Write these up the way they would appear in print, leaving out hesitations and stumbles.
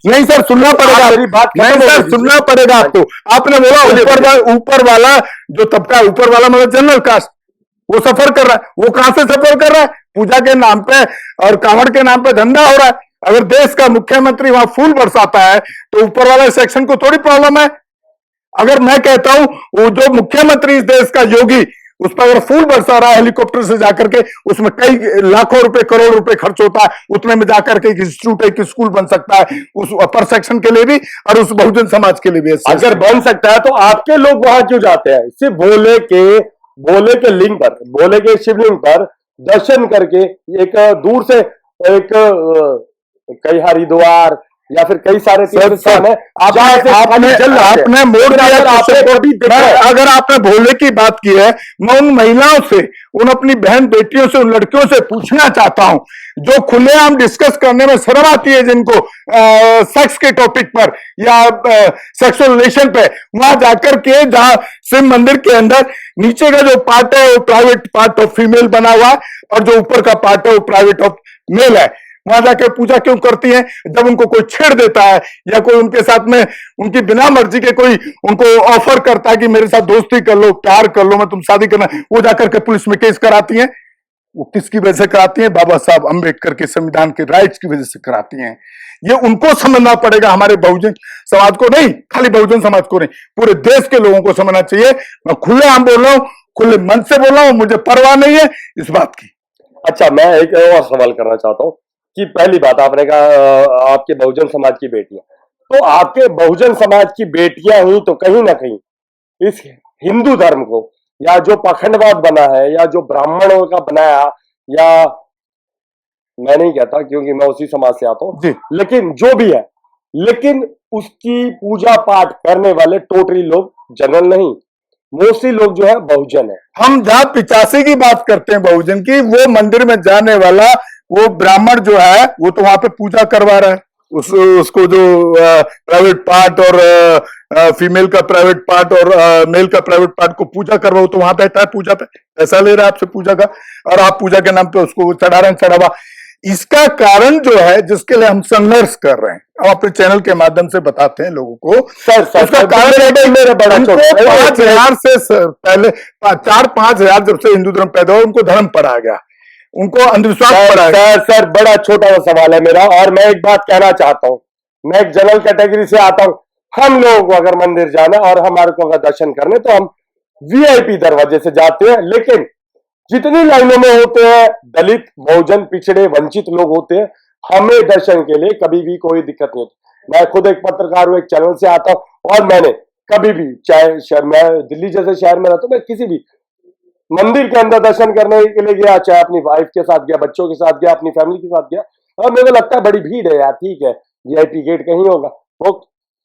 नहीं सर, सुनना पड़ेगा, मेरी बात नहीं सर, सुनना पड़ेगा आपको। आपने बोला ऊपर वाला जो तबका, ऊपर वाला मतलब जनरल कास्ट, वो सफर कर रहा है। वो कहां से सफर कर रहा है? पूजा के नाम पे और कांवड़ के नाम पे धंधा हो रहा है। अगर देश का मुख्यमंत्री वहां फूल बरसाता है तो ऊपर वाले सेक्शन को थोड़ी प्रॉब्लम है। अगर मैं कहता हूं वो जो मुख्यमंत्री इस देश का योगी, उस पर अगर फूल बरसा रहा है हेलीकॉप्टर से जाकर के, उसमें कई लाखों रुपए करोड़ रुपए खर्च होता है, उतने में जाकर के एक इंस्टीट्यूट, एक स्कूल बन सकता है उस अपर सेक्शन के लिए भी और उस बहुजन समाज के लिए भी। अगर बन सकता है तो आपके लोग वहां क्यों जाते हैं? सिर्फ भोले के लिंग पर, भोले के शिवलिंग पर दर्शन करके एक दूर से एक कई हरिद्वार या फिर कई सारे स्थान है, आपने मोड़ दिया। अगर आपने भोले की बात की है, मैं उन महिलाओं से, उन अपनी बहन बेटियों से, उन लड़कियों से पूछना चाहता हूं जो खुलेआम डिस्कस करने में शर्म आती है, जिनको सेक्स के टॉपिक पर या सेक्सुअल रिलेशन पे, वहां जाकर के जहां शिव मंदिर के अंदर नीचे का जो पार्ट है वो प्राइवेट पार्ट ऑफ फीमेल बना हुआ है और जो ऊपर का पार्ट है वो प्राइवेट ऑफ मेल है, वहां जाकर पूजा क्यों करती हैं? जब उनको कोई छेड़ देता है या कोई उनके साथ में उनकी बिना मर्जी के कोई उनको ऑफर करता है कि मेरे साथ दोस्ती कर लो, प्यार कर लो, मैं तुम शादी करना, वो जाकर के पुलिस में केस कराती हैं। वो किसकी वजह से कराती हैं? बाबा साहब अम्बेडकर के संविधान के राइट्स की वजह से कराती हैं। ये उनको समझना पड़ेगा, हमारे बहुजन समाज को नहीं, खाली बहुजन समाज को नहीं, पूरे देश के लोगों को समझना चाहिए। मैं खुलेआम बोल रहा हूं, खुले मन से बोल रहा हूं, मुझे परवाह नहीं है इस बात की। अच्छा, मैं एक और सवाल करना चाहता हूं कि पहली बात आपने कहा आपके बहुजन समाज की बेटियां, तो आपके बहुजन समाज की बेटियां ही तो कहीं ना कहीं इस हिंदू धर्म को, या जो पाखंडवाद बना है, या जो ब्राह्मणों का बनाया, या मैं नहीं कहता क्योंकि मैं उसी समाज से आता हूं, लेकिन जो भी है, लेकिन उसकी पूजा पाठ करने वाले टोटली लोग जनरल नहीं, मोस्टली लोग जो है बहुजन है। हम जहां 85 की बात करते हैं बहुजन की, वो मंदिर में जाने वाला वो ब्राह्मण जो है वो तो वहां पे पूजा करवा रहा है, उसको जो प्राइवेट पार्ट और फीमेल का प्राइवेट पार्ट और मेल का प्राइवेट पार्ट को पूजा करवा, वो तो वहां बैठा है पूजा पे, पैसा ले रहा है आपसे पूजा का, और आप पूजा के नाम पे उसको चढ़ा रहे हैं चढ़ावा। इसका कारण जो है, जिसके लिए हम संघर्ष कर रहे हैं, हम अपने चैनल के माध्यम से बताते हैं लोगों को, उसका कारण है मेरे बड़ा 5,000 से पहले 4-5,000 जब से हिंदू धर्म पैदा हुआ, उनको धर्म पढ़ा गया, उनको अंधविश्वास पड़ा है। सर बड़ा छोटा सा सवाल है मेरा, और मैं एक बात कहना चाहता हूं, मैं एक जनरल कैटेगरी से आता हूं। हम लोगों को अगर मंदिर जाना और हमारे को अगर दर्शन करने तो हम वीआईपी दरवाजे से जाते हैं, लेकिन जितनी लाइनों में होते हैं दलित, बहुजन, पिछड़े, वंचित लोग होते हैं, हमें दर्शन के लिए कभी भी कोई दिक्कत नहीं होती। मैं खुद एक पत्रकार हूं, एक चैनल से आता हूं, और मैंने कभी भी, चाहे मैं दिल्ली जैसे शहर में रहता हूं, मैं किसी भी मंदिर के अंदर दर्शन करने के लिए गया, चाहे अपनी वाइफ के साथ गया, बच्चों के साथ गया, अपनी फैमिली के साथ गया, और मेरे को लगता है बड़ी भीड़ है यार, ठीक है वीआईपी गेट कहीं होगा, वो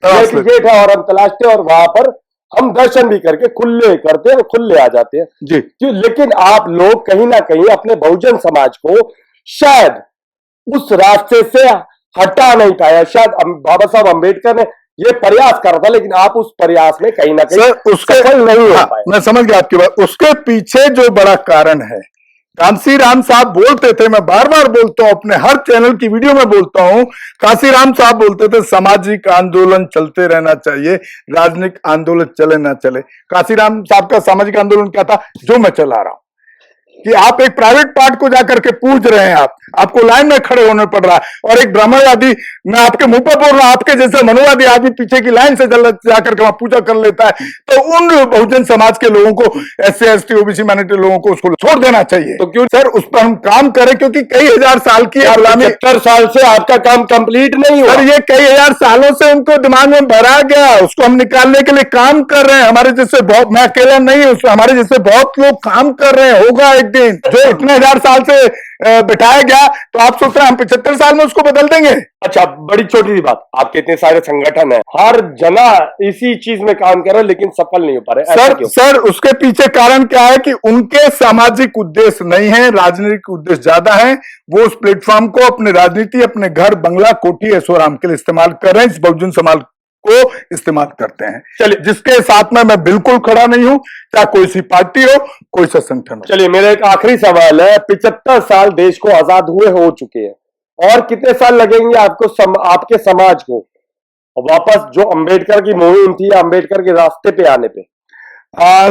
वीआईपी गेट है और हम तलाशते हैं और वहां पर हम दर्शन भी करके खुले करते हैं और खुले आ जाते हैं जी। क्यों? लेकिन आप लोग कहीं ना कहीं अपने बहुजन समाज को शायद उस रास्ते से हटा नहीं पाया। शायद बाबा साहब अम्बेडकर ने ये प्रयास कर रहा था, लेकिन आप उस प्रयास में कहीं ना कहीं उसके नहीं हो पाए। मैं समझ गया आपकी बात। उसके पीछे जो बड़ा कारण है, कांसीराम साहब बोलते थे, मैं बार बार बोलता हूं, अपने हर चैनल की वीडियो में बोलता हूं, कांसीराम साहब बोलते थे सामाजिक आंदोलन चलते रहना चाहिए, राजनीतिक आंदोलन चले ना चले। कांसीराम साहब का सामाजिक आंदोलन क्या था? जो मैं चला रहा हूं, कि आप एक प्राइवेट पार्ट को जाकर के पूज रहे हैं, आपको लाइन में खड़े होने पड़ रहा है, और एक ब्राह्मणवादी, मैं आपके मुंह पर बोल रहा हूं, आपके जैसे मनोवादी आदमी पीछे की लाइन से जाकर के वहां पूजा कर लेता है, तो उन बहुजन समाज के लोगों को, SC ST OBC माइनॉरिटी लोगों को उसको छोड़ देना चाहिए। तो क्यों सर उस पर हम काम करें? क्योंकि कई हजार साल की गुलामी, 70 साल से आपका काम कंप्लीट नहीं हुआ। सर ये कई हजार सालों से उनको दिमाग में भरा गया, उसको हम निकालने के लिए काम कर रहे हैं। हमारे जैसे बहुत, मैं अकेला नहीं हूं, हमारे जैसे बहुत लोग काम कर रहे हैं। होगा एक दिन जो इतने हजार साल से बिठाया गया, तो आप सोच रहे हैं हम 75 साल में उसको बदल देंगे? अच्छा, बड़ी छोटी सी बात, आपके इतने सारे संगठन है, हर जना इसी चीज में काम कर रहे हैं, लेकिन सफल नहीं हो पा रहे। सर उसके पीछे कारण क्या है कि उनके सामाजिक उद्देश्य नहीं है, राजनीतिक उद्देश्य ज्यादा है। वो उस प्लेटफॉर्म को अपनी राजनीति, अपने घर, बंगला, कोठी, ऐशोआराम के लिए इस्तेमाल कर रहे हैं, इस बहुजन समाज को इस्तेमाल करते हैं। चलिए, जिसके साथ में मैं बिल्कुल खड़ा नहीं हूं, चाहे कोई सी पार्टी हो, कोई सा संगठन हो। चलिए, मेरा एक आखिरी सवाल है, 75 साल देश को आजाद हुए हो चुके हैं, और कितने साल लगेंगे आपको आपके समाज को वापस जो अंबेडकर की मुहिम थी, अंबेडकर के रास्ते पे आने पे?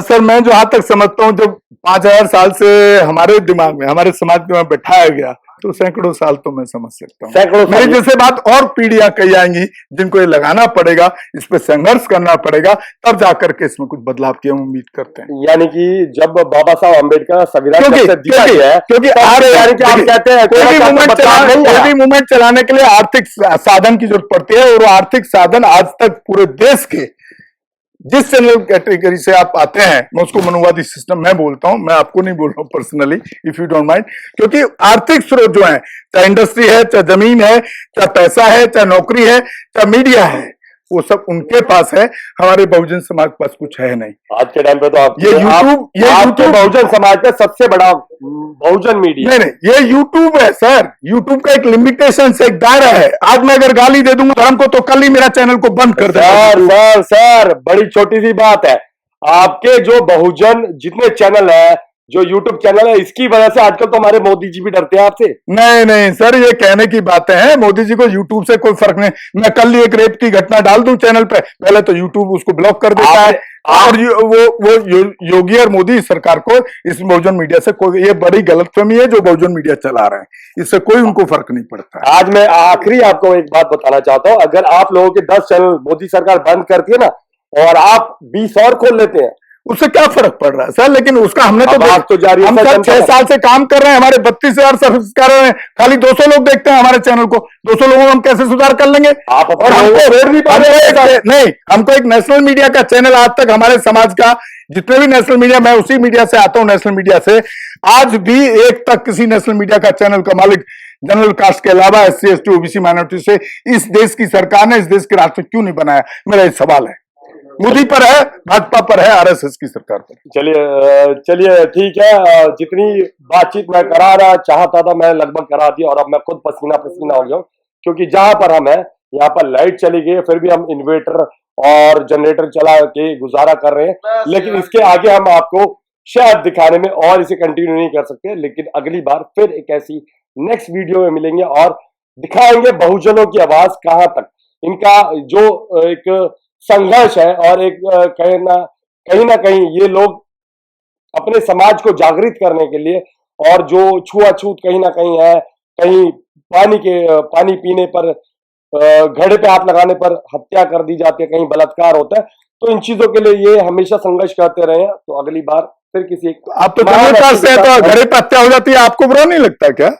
सर मैं जहां तक समझता हूँ, जब 5000 साल से हमारे दिमाग में, हमारे समाज में बैठाया गया, तो सैकड़ों साल तो मैं समझ सकता हूँ। सैकड़ों साल। मेरी जैसे बात और पीढ़ियां कही आएंगी जिनको ये लगाना पड़ेगा, इस पे संघर्ष करना पड़ेगा, तब जाकर के इसमें कुछ बदलाव की हम उम्मीद करते हैं। यानी कि जब बाबा साहब अंबेडकर संविधान क्योंकि यानी कि आप कहते हैं कोई भी मूवमेंट चलाने के लिए आर्थिक साधन की जरूरत पड़ती है, और वो आर्थिक साधन आज तक पूरे देश के जिस चैनल कैटेगरी से आप आते हैं, मैं उसको मनुवादी सिस्टम मैं बोलता हूं, मैं आपको नहीं बोल रहा हूं personally, if you don't mind, क्योंकि आर्थिक स्रोत जो है, चाहे इंडस्ट्री है, चाहे जमीन है, चाहे पैसा है, चाहे नौकरी है, चाहे मीडिया है, वो सब उनके पास है। हमारे बहुजन समाज के पास कुछ है नहीं आज के टाइम पे। तो आप ये यूट्यूब बहुजन समाज का सबसे बड़ा बहुजन मीडिया। नहीं, ये यूट्यूब है सर। यूट्यूब का एक लिमिटेशन से, एक दायरा है। आज मैं अगर गाली दे दूंगा धर्म को, तो कल ही मेरा चैनल को बंद कर देगा। सर बड़ी छोटी सी बात है, आपके जो बहुजन जितने चैनल है, जो यूट्यूब चैनल है, इसकी वजह से आजकल तो हमारे मोदी जी भी डरते हैं आपसे। नहीं सर, ये कहने की बातें हैं। मोदी जी को यूट्यूब से कोई फर्क नहीं। मैं कल ही एक रेप की घटना डाल दूं चैनल पे, पहले तो यूट्यूब उसको ब्लॉक कर देता है। और वो योगी और मोदी सरकार को इस बहुजन मीडिया से कोई, ये बड़ी गलतफहमी है जो बहुजन मीडिया चला रहे हैं, इससे कोई उनको फर्क नहीं पड़ता। आज मैं आखिरी आपको एक बात बताना चाहता हूं, अगर आप लोगों के 10 चैनल मोदी सरकार बंद करती है ना, और आप 20 और खोल लेते हैं, उससे क्या फर्क पड़ रहा है सर? लेकिन उसका हमने तो जारी, हम सर 6 साल से काम कर रहे हैं, हमारे 32,000 सब्सक्राइबर हैं, खाली 200 लोग देखते हैं हमारे चैनल को। 200 लोगों को हम कैसे सुधार कर लेंगे? आप और हमको रोड नहीं पा रहे। नहीं, हमको एक नेशनल मीडिया का चैनल, आज तक हमारे समाज का जितने भी नेशनल मीडिया, मैं उसी मीडिया से आता हूं, नेशनल मीडिया से, आज भी एक तक किसी नेशनल मीडिया का चैनल का मालिक जनरल कास्ट के अलावा SC ST OBC माइनॉरिटी से इस देश की सरकार ने, इस देश के राष्ट्र क्यों नहीं बनाया? मेरा ये सवाल है। मोदी पर है, भाजपा पर है, RSS की सरकार पर। चलिए ठीक है, जितनी बातचीत मैं करा रहा चाहता था मैं लगभग करा दी, और अब मैं खुद पसीना पसीना हो गया, क्योंकि जहां पर हम है यहाँ पर लाइट चली गई, फिर भी हम इन्वर्टर और जनरेटर चला के गुजारा कर रहे हैं। लेकिन इसके आगे हम आपको शायद दिखाने में और इसे कंटिन्यू नहीं कर सकते, लेकिन अगली बार फिर एक ऐसी नेक्स्ट वीडियो में मिलेंगे और दिखाएंगे बहुजनों की आवाज कहां तक, इनका जो एक संघर्ष है, और एक कहीं ना कहीं ये लोग अपने समाज को जागृत करने के लिए, और जो छुआछूत कहीं ना कहीं है, कहीं पानी पीने पर, घड़े पे हाथ लगाने पर हत्या कर दी जाती है, कहीं बलात्कार होता है, तो इन चीजों के लिए ये हमेशा संघर्ष करते रहे हैं। तो अगली बार फिर किसी आप तो जनरल कास्ट से, तो घड़े पे हत्या हो जाती है, आपको बुरा नहीं लगता क्या?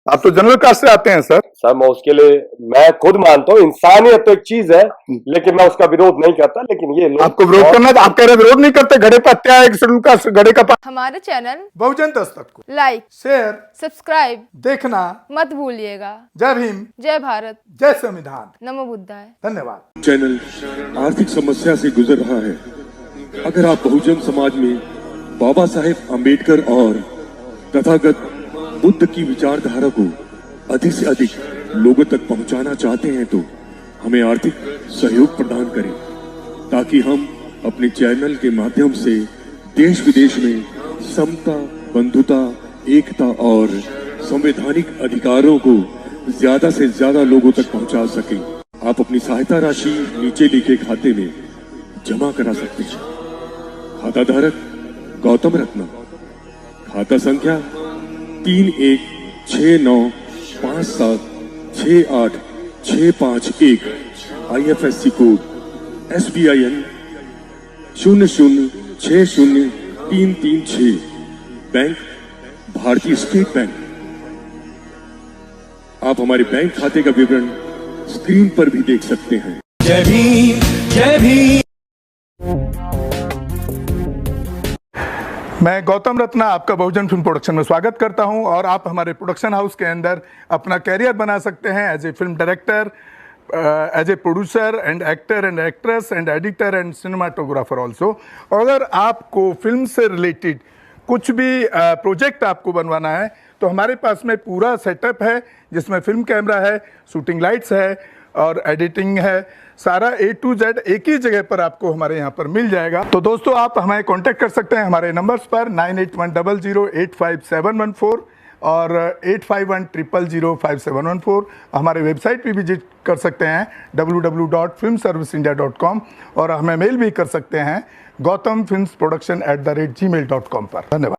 आप तो जनरल कास्ट से आते हैं सर। सर मैं उसके लिए, मैं खुद मानता हूँ इंसानियत तो एक चीज है, लेकिन मैं उसका विरोध नहीं करता। लेकिन ये लोग आपको विरोध करना, तो आप कह रहे विरोध नहीं करते, घड़े पे हत्या एक शेड्यूल कास्ट घड़े का। हमारे चैनल बहुजन दस्तक को लाइक, शेयर, सब्सक्राइब देखना मत भूलिएगा। जय भीम, जय भारत, जय संविधान, नमो बुद्धाय। धन्यवाद। चैनल आर्थिक समस्या से गुजर रहा है। अगर आप बहुजन समाज में बाबा साहेब अम्बेडकर और तथागत बुद्ध की विचारधारा को अधिक से अधिक लोगों तक पहुंचाना चाहते हैं, तो हमें आर्थिक सहयोग प्रदान करें, ताकि हम अपने चैनल के माध्यम से देश विदेश में समता, बंधुता, एकता और संवैधानिक अधिकारों को ज्यादा से ज्यादा लोगों तक पहुंचा सकें। आप अपनी सहायता राशि नीचे लिखे खाते में जमा करा सकते हैं। खाता धारक गौतम रत्ना, खाता संख्या 3169576865 IFSC कोड SBIN 0060336, बैंक भारतीय स्टेट बैंक। आप हमारे बैंक खाते का विवरण स्क्रीन पर भी देख सकते हैं। जय भीम, जय भीम। मैं गौतम रत्ना आपका बहुजन फिल्म प्रोडक्शन में स्वागत करता हूं, और आप हमारे प्रोडक्शन हाउस के अंदर अपना कैरियर बना सकते हैं as a film director, as a producer and actor and actress and editor and cinematographer also. अगर आपको फिल्म से रिलेटेड कुछ भी प्रोजेक्ट आपको बनवाना है, तो हमारे पास में पूरा सेटअप है, जिसमें फिल्म कैमरा है, शूटिंग लाइट्स है और एडिटिंग है। सारा A to Z एक ही जगह पर आपको हमारे यहाँ पर मिल जाएगा। तो दोस्तों, आप हमें कांटेक्ट कर सकते हैं हमारे नंबर्स पर 9810085714। और 8510005714 हमारे वेबसाइट पे विजिट कर सकते हैं www.filmserviceindia.com और हमें मेल भी कर सकते हैं gautamfilmsproduction@gmail.com पर। धन्यवाद।